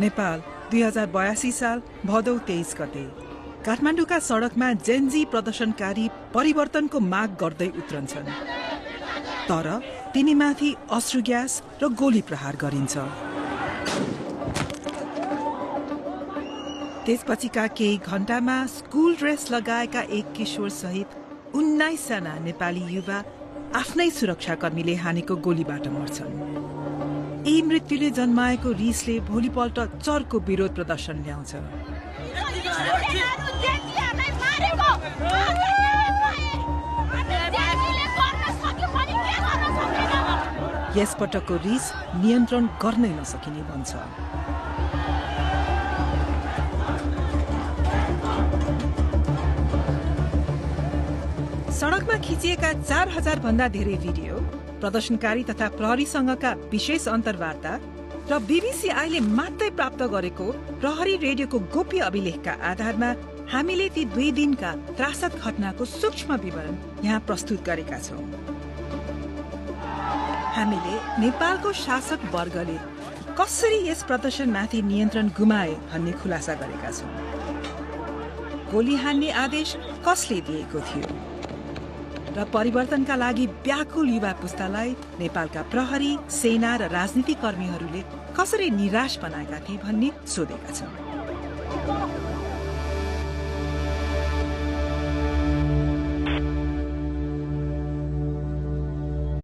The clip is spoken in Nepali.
नेपाल 2082 साल भदौ 23 गते काठमाडौँका सडकमा जेनजी प्रदर्शनकारी परिवर्तनको माग गर्दै उत्रन्छन्। तर तिनीमाथि अश्रु ग्यास र गोली प्रहार गरिन्छ। त्यसपछिका केही घण्टामा स्कुल ड्रेस लगाएका एक किशोर सहित 19 जना नेपाली युवा आफ्नै सुरक्षाकर्मीले हानेको गोलीबाट मर्छन्। यी मृत्युले जन्माएको रिसले भोलिपल्ट चर्को विरोध प्रदर्शन ल्याउँछ। यसपटकको रिस नियन्त्रण गर्नै नसकिने बन्छ। सडकमा खिचिएका 4000 भन्दा धेरै भिडियो, प्रदर्शनकारी तथा प्रहरीसँगका विशेष अन्तर्वार्ता र बीबीसी आईले मात्रै प्राप्त गरेको प्रहरी रेडियोको गोप्य अभिलेखका आधारमा हामीले ती 2 दिनका त्रासद घटनाको सूक्ष्म विवरण यहाँ प्रस्तुत गरेका छौं। हामीले नेपालको शासक वर्गले कसरी यस प्रदर्शनमाथि नियन्त्रण गुमाए भन्ने खुलासा गरेका छौं। गोली हान्ने आदेश कसले दिएको थियो र परिवर्तनका लागि व्याकुल युवा पुस्तालाई नेपालका प्रहरी, सेना र राजनीतिक कर्मीहरूले कसरी निराश बनाएका थिए भन्ने सोधेका छौं।